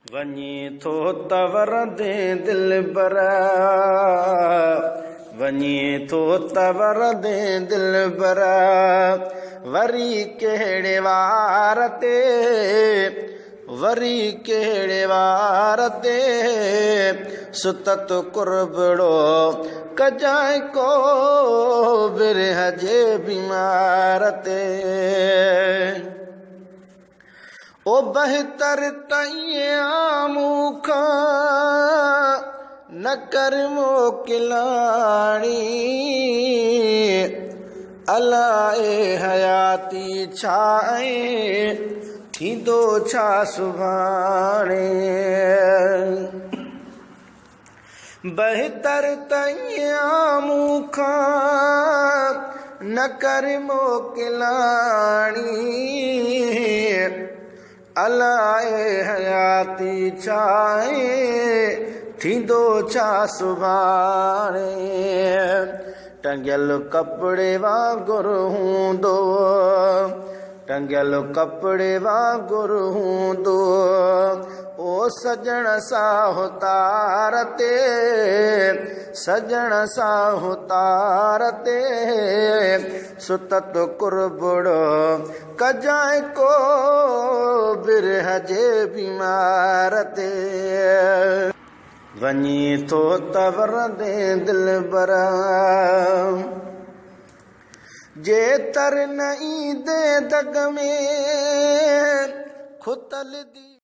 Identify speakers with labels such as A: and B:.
A: वञी थो तवर दे दिल बरा, वञी थो तवर दे दिल बरा, वरी कहिड़े वार ते, वरी कहिड़े वार ते, सुतत कुर्बड़ो कजांइ को बिरह जे बीमार ते। ओ बहितर तईं मूंखां न कर मोकिलाणी, अलाए हयाती छा ऐं थींदो छा सुभाणे। बहितर तईं मूंखां न कर मोकिलाणी, अलाए हयाती छा ऐं थींदो छा सुभाणे। टंगियल कपिड़े वांगुरु हूंदो, टंगियल कपिड़े वांगुरु हूंदो, ओ सजण सां तार ते, सजण सां तार ते, सुतत कुर्बड़ो कजांइ को बिरह जे बीमार ते। वञी थो तवर दे दिल बरा, जे तर न ईंदे दग में खुतल दी